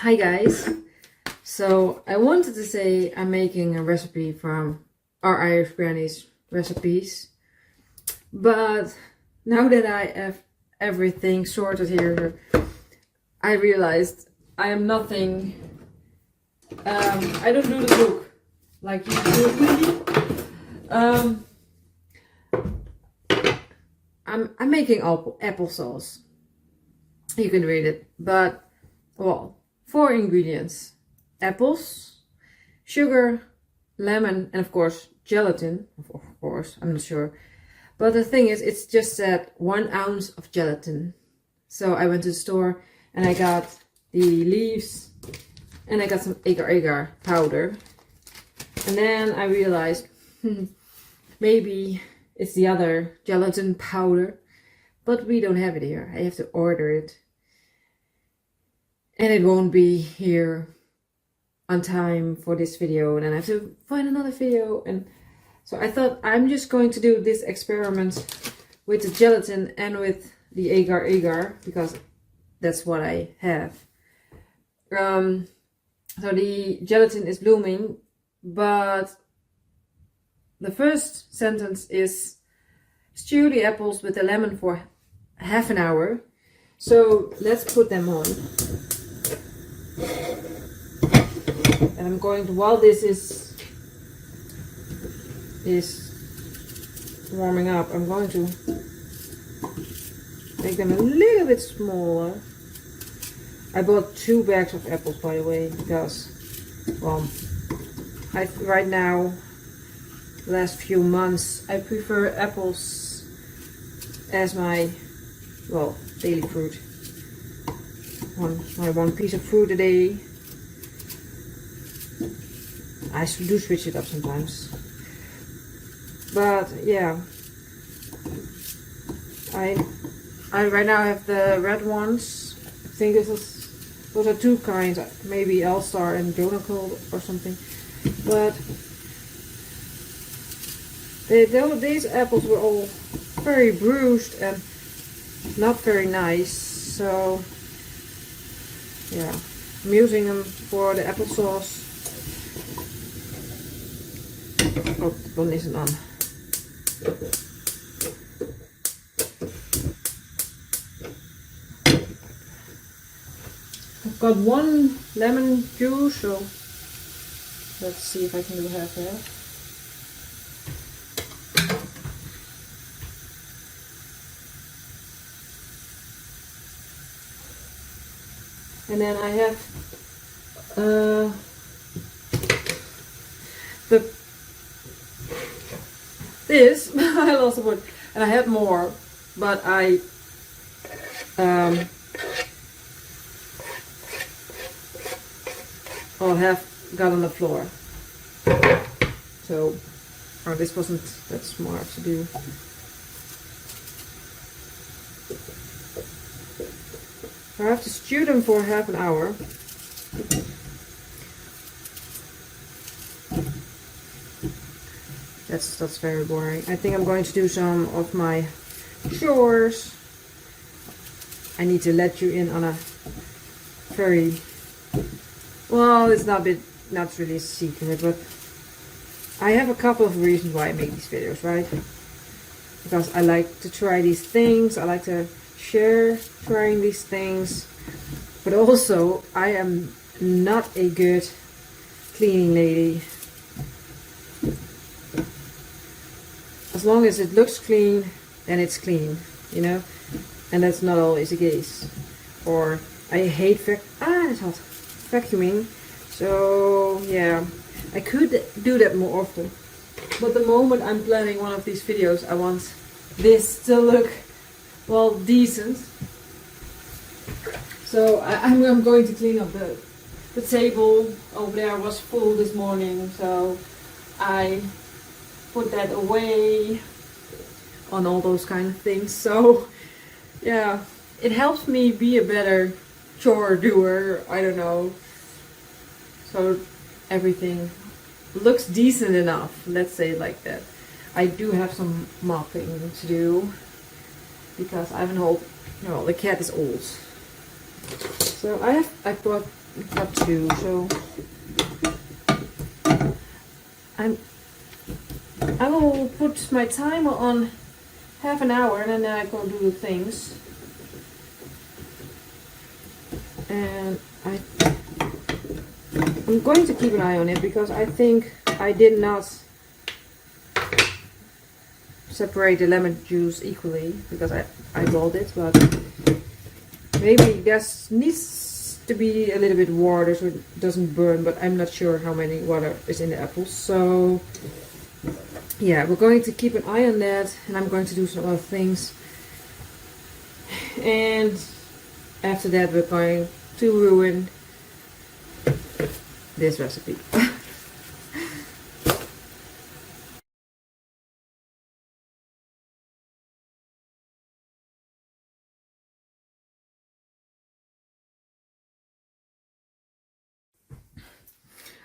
Hi guys, so I wanted to say I'm making a recipe from our Irish Grannies recipes, but now that I have everything sorted here, I realized I am nothing, I don't do the book like you do. I'm making applesauce. You can read it, but well, 4 ingredients: apples, sugar, lemon, and of course gelatin. Of course, I'm not sure, but the thing is, it's just said 1 ounce of gelatin. So I went to the store and I got the leaves and I got some agar-agar powder, and then I realized maybe it's the other gelatin powder, but we don't have it here. I have to order it. And it won't be here on time for this video, and then I have to find another video. And so I thought I'm just going to do this experiment with the gelatin and with the agar-agar because that's what I have. So the gelatin is blooming, but the first sentence is stew the apples with the lemon for half an hour. So let's put them on. And I'm going to, while this is warming up, I'm going to make them a little bit smaller. I bought 2 bags of apples, by the way, because, well, right now, the last few months, I prefer apples as my, well, daily fruit. One piece of fruit a day. I do switch it up sometimes, but yeah, I right now have the red ones. I think those are 2 kinds, maybe All-Star and Jonacol or something. But these apples were all very bruised and not very nice, so yeah, I'm using them for the applesauce. Oh, the bun isn't on. I've got 1 lemon juice, so let's see if I can do half there. And then I have this. I lost the word, and I had more, but I all have got on the floor. So, oh, this wasn't that smart to do. I have to stew them for half an hour. That's very boring. I think I'm going to do some of my chores. I need to let you in on a very, well, it's not really a secret, but I have a couple of reasons why I make these videos, right? Because I like to try these things. I like to share trying these things, but also I am not a good cleaning lady. As long as it looks clean, then it's clean, you know, and that's not always the case. Or I hate it's hot, vacuuming. So yeah, I could do that more often, but the moment I'm planning one of these videos, I want this to look, well, decent. So I'm going to clean up the table over there. Was full this morning, so I put that away on all those kind of things. So yeah, it helps me be a better chore doer, I don't know, so everything looks decent enough, let's say it like that. I do have some mopping to do because I have an old, the cat is old. So I brought got two, so I will put my timer on half an hour and then I go do the things. And I'm going to keep an eye on it because I think I did not separate the lemon juice equally because I eyeballed it, but maybe there needs to be a little bit water so it doesn't burn, but I'm not sure how many water is in the apples. So yeah, we're going to keep an eye on that, and I'm going to do some other things. And after that we're going to ruin this recipe.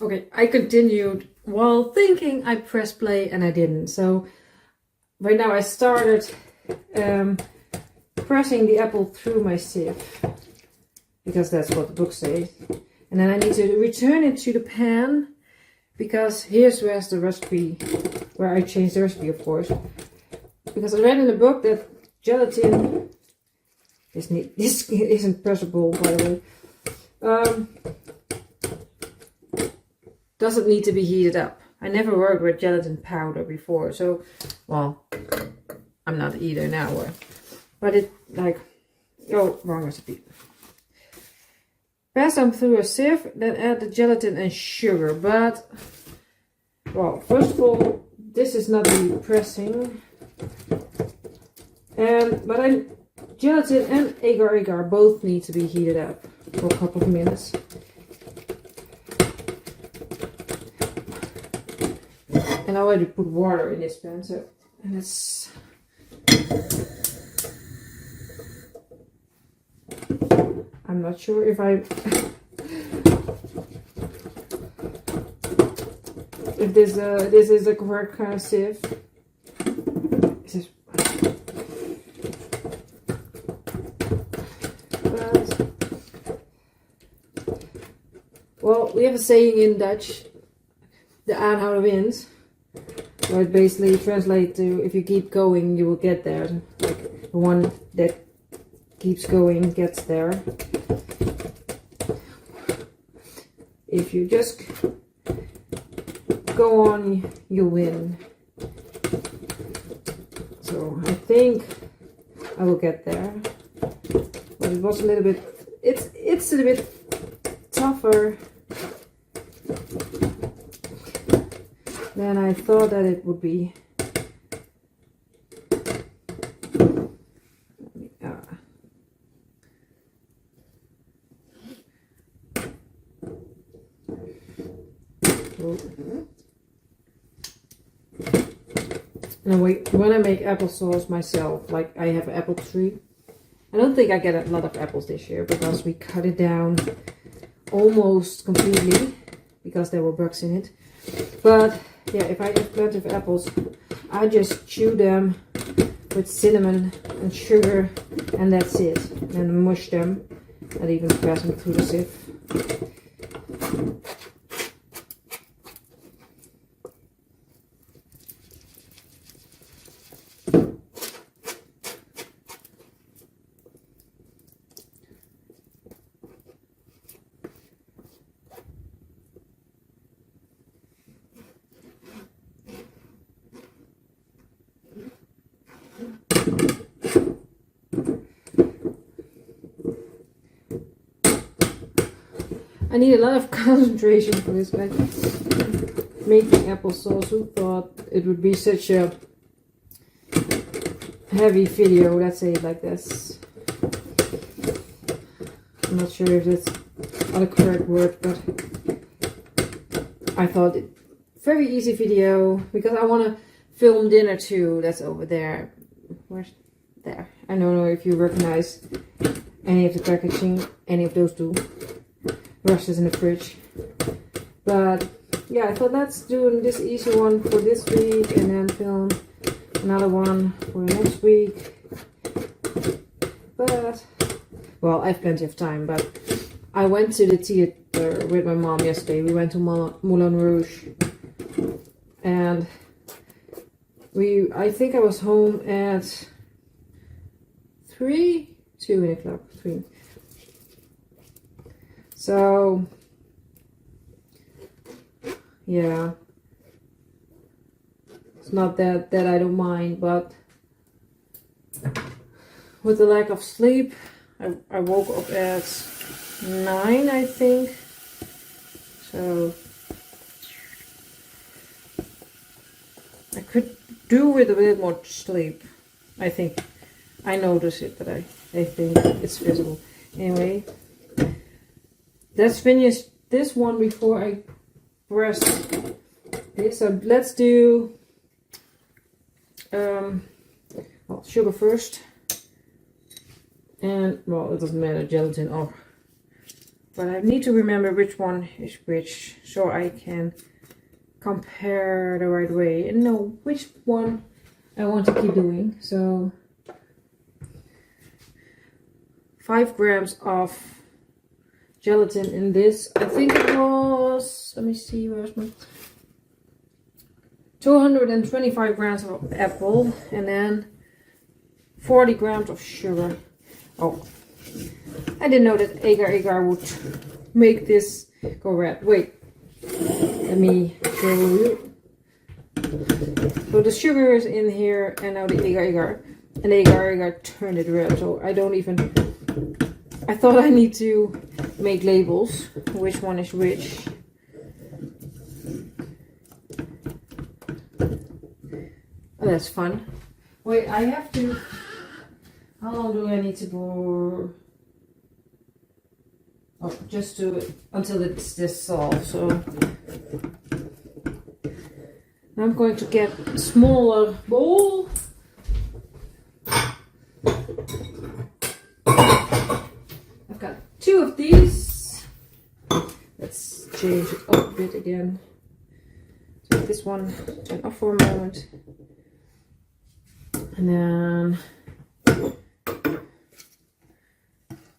Okay, I continued while thinking I pressed play and I didn't. So right now I started pressing the apple through my sieve because that's what the book says. And then I need to return it to the pan because here's where's the recipe, where I changed the recipe, of course. Because I read in the book that gelatin this isn't pressable, by the way. Doesn't need to be heated up. I never worked with gelatin powder before, so, well, I'm not either now. But it, like, oh, wrong recipe. Pass them through a sieve, then add the gelatin and sugar. But, well, first of all, this is not really pressing. But gelatin and agar-agar both need to be heated up for a couple of minutes. And I already put water in this pan, so and it's I'm not sure if this is the correct kind of sieve. Well, we have a saying in Dutch, de aanhouden wint. So it basically translates to, if you keep going, you will get there. Like, the one that keeps going gets there. If you just go on, you win. So I think I will get there. But it was a little bit, it's a little bit tougher than I thought that it would be. And when I make applesauce myself, like I have an apple tree, I don't think I get a lot of apples this year because we cut it down almost completely because there were bugs in it. But yeah, if I have plenty of apples, I just chew them with cinnamon and sugar, and that's it. And mush them, and even press them through the sieve. I need a lot of concentration for this, like making applesauce. Who thought it would be such a heavy video? Let's say it like this. I'm not sure if that's the correct word, but I thought it very easy video because I want to film dinner too. That's over there. Where's there? I don't know if you recognize any of the packaging, any of those two. Rushes in the fridge. But yeah, I thought let's do this easy one for this week and then film another one for next week. But well, I have plenty of time, but I went to the theater with my mom yesterday. We went to Moulin Rouge. And I think I was home at 2 o'clock, 3. So, yeah. It's not that I don't mind, but with the lack of sleep, I woke up at 9, I think. So I could do with a bit more sleep. I think I notice it, but I think it's visible. Anyway, let's finish this one before I press this. So let's do well, sugar first. And, well, it doesn't matter, gelatin or... But I need to remember which one is which, so I can compare the right way and know which one I want to keep doing. So, 5 grams of gelatin in this. I think it was, let me see, where's my... 225 grams of apple, and then 40 grams of sugar. Oh, I didn't know that agar would make this go red. Wait, let me show you. So the sugar is in here, and now the agar, and agar turned it red. So I don't even. I thought I need to make labels, which one is which. Oh, that's fun. Wait, I have to. How long do I need to pour? Oh, just do it until it's dissolved. So now I'm going to get a smaller bowl. I've got 2 of these. Let's change it up a bit again. Take this one, turn off for a moment, and then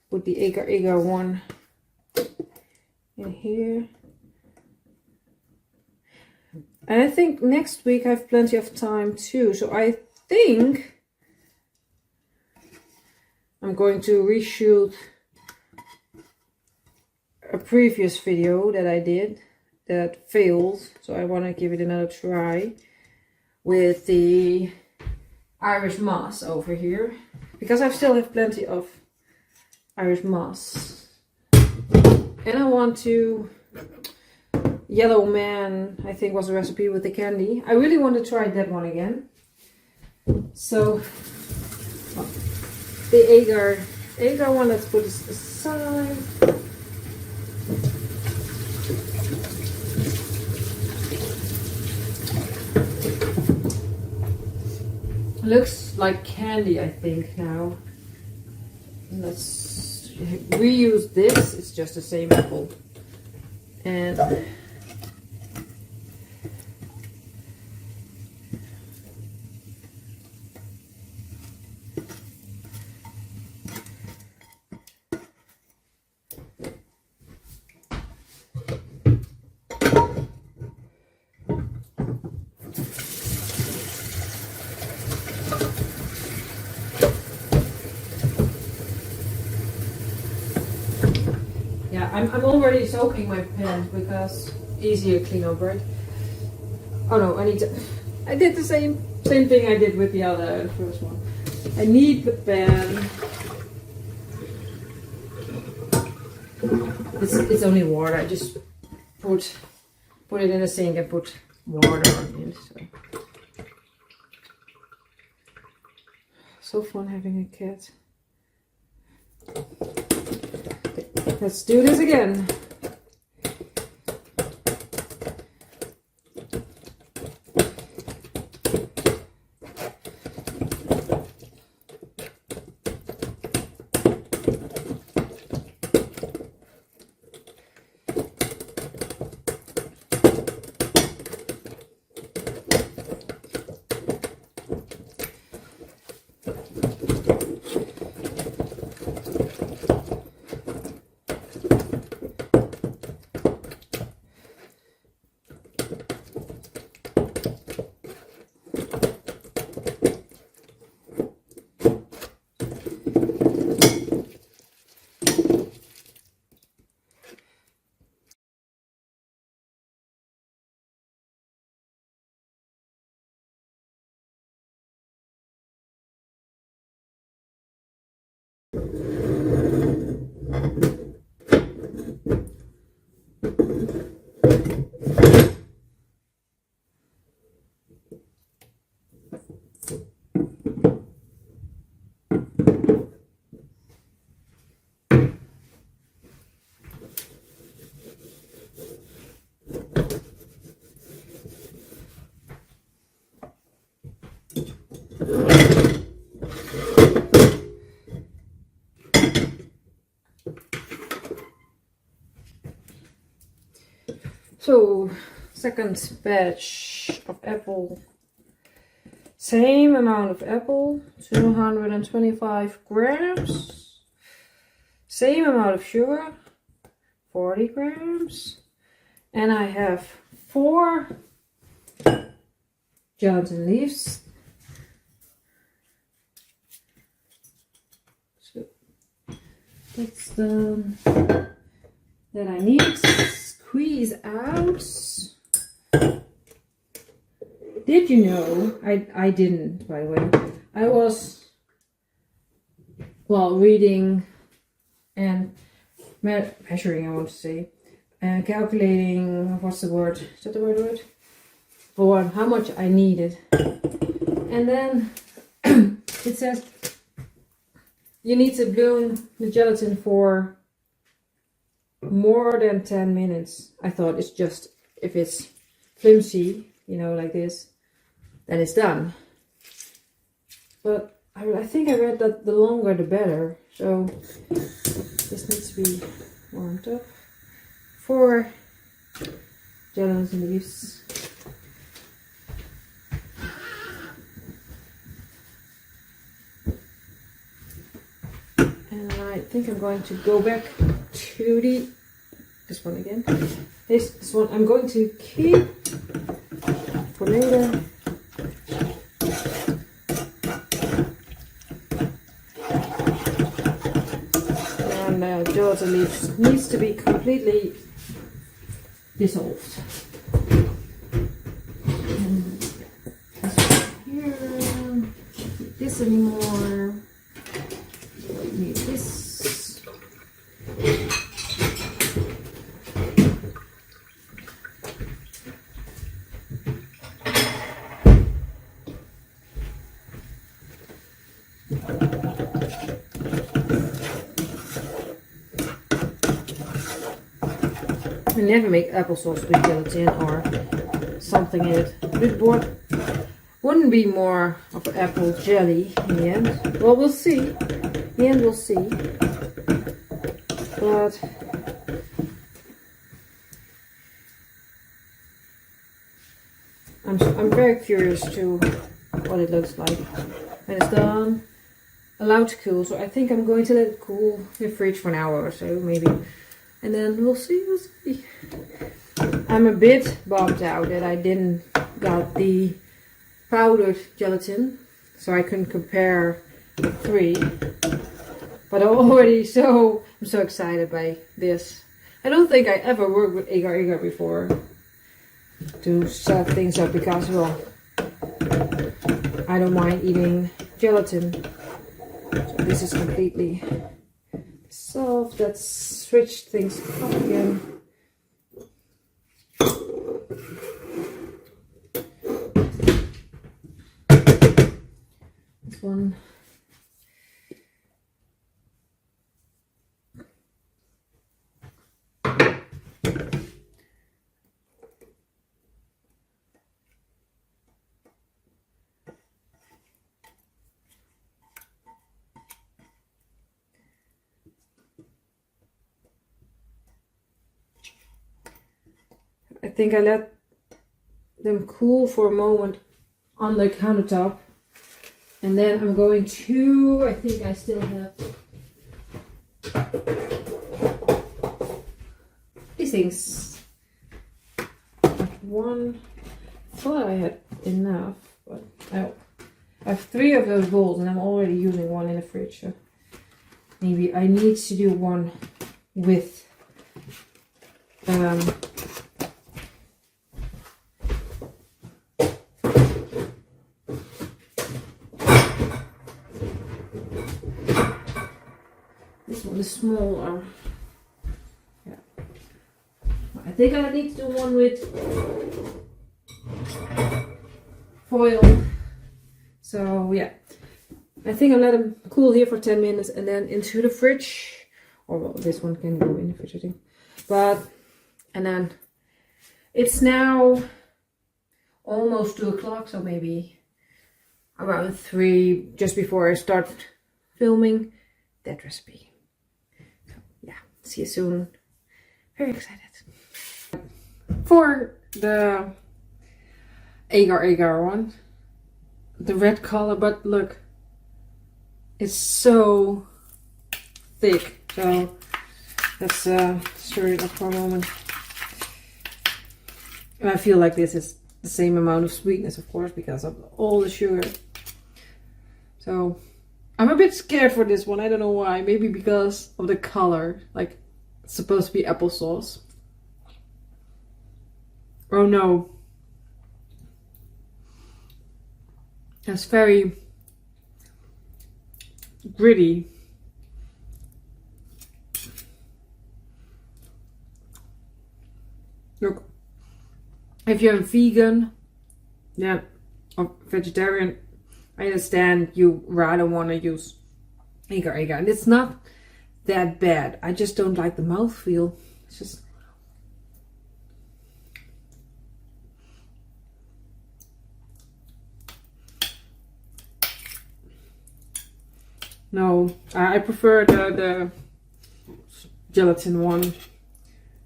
put the agar one in here. And I think next week I have plenty of time too. So I think I'm going to reshoot a previous video that I did that failed. So I want to give it another try with the Irish moss over here, because I still have plenty of Irish moss. And I want to... Yellow Man, I think, was the recipe with the candy. I really want to try that one again. So, the agar one, let's put this aside. Looks like candy, I think, now. Let's reuse this. It's just the same apple. And yeah, I'm already soaking my pan because easier clean up, right? Oh no, I did the same thing I did with the first one. I need the pan. It's only water. I just put it in the sink and put water on it. So fun having a cat. Let's do this again. So, second batch of apple. Same amount of apple, 225 grams. Same amount of sugar, 40 grams. And I have 4 gelatin leaves. So that's the that I need. Squeeze out. Did you know? I didn't, by the way. I was, well, reading and measuring, I want to say, and calculating, what's the word? Is that the right word? For how much I needed. And then it says you need to bloom the gelatin for more than 10 minutes. I thought it's just, if it's flimsy, you know, like this, then it's done. But I think I read that the longer the better. So this needs to be warmed up. 4 gelatin leaves. And I think I'm going to go back to this one again. This one I'm going to keep for later. And gelatin leaves needs to be completely dissolved. And here, don't need this anymore. Don't need this. I never make applesauce with gelatin or something in it. It wouldn't be more of apple jelly in the end. Well, we'll see. In the end, we'll see. But I'm very curious to what it looks like when it's done. Allowed to cool, so I think I'm going to let it cool in the fridge for an hour or so, maybe. And then we'll see, I'm a bit bummed out that I didn't got the powdered gelatin, so I couldn't compare the 3. But I'm so excited by this. I don't think I ever worked with agar-agar before to set things up because, well, I don't mind eating gelatin. So this is completely soft. Let's switch things up again. This one. I think I let them cool for a moment on the countertop, and then I'm going to, I think I still have these things. One, I thought I had enough, but I have 3 of those bowls and I'm already using one in the fridge, so maybe I need to do one with This one is smaller. Yeah. I think I need to do one with foil. So yeah. I think I'll let them cool here for 10 minutes and then into the fridge. Or well, this one can go in the fridge, I think. And then it's now almost 2 o'clock, so maybe around 3, just before I start filming that recipe. So yeah, see you soon. Very excited. For the agar one, the red color, but look, it's so thick. So let's stir it up for a moment. And I feel like this is the same amount of sweetness, of course, because of all the sugar. So I'm a bit scared for this one. I don't know why. Maybe because of the color. Like, it's supposed to be applesauce. Oh no. It's very gritty. Look, if you're a vegan, yeah, or vegetarian, I understand you rather want to use agar, and it's not that bad. I just don't like the mouthfeel. It's just no. I prefer the gelatin one.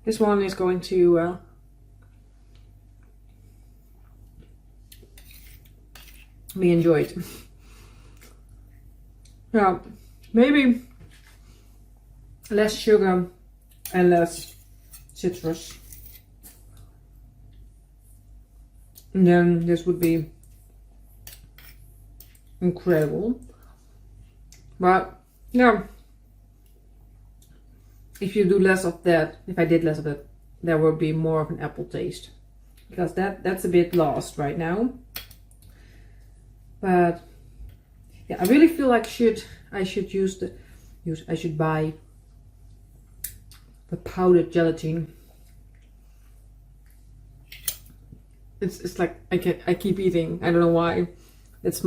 This one is going to be enjoyed. Yeah, maybe less sugar and less citrus. And then this would be incredible. But yeah, if you do less of that, if I did less of it, there would be more of an apple taste. Because that's a bit lost right now. But yeah, I really feel like I should buy the powdered gelatin. It's like I keep eating. I don't know why. It's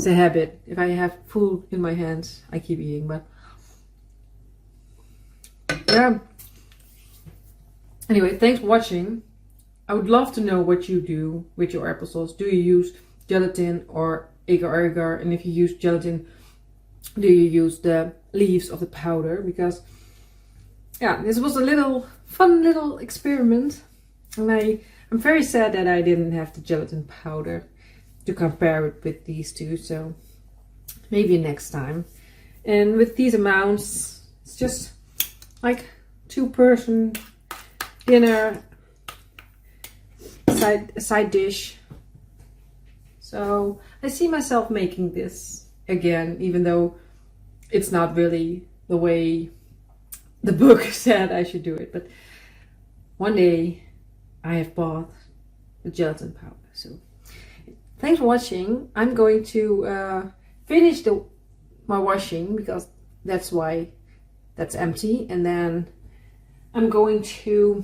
a habit. If I have food in my hands, I keep eating. But yeah. Anyway, thanks for watching. I would love to know what you do with your applesauce. Do you use gelatin or agar? And if you use gelatin, do you use the leaves of the powder? Because yeah, this was a fun little experiment, and I'm very sad that I didn't have the gelatin powder to compare it with these two. So maybe next time. And with these amounts, it's just like 2-person dinner, side dish. So I see myself making this again, even though it's not really the way the book said I should do it. But one day I have bought the gelatin powder. So thanks for watching. I'm going to finish my washing because that's why that's empty. And then I'm going to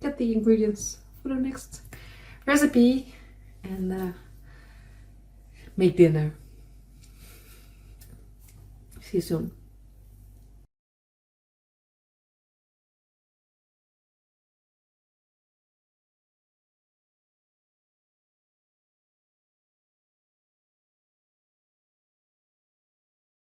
get the ingredients for the next recipe and make dinner. See you soon.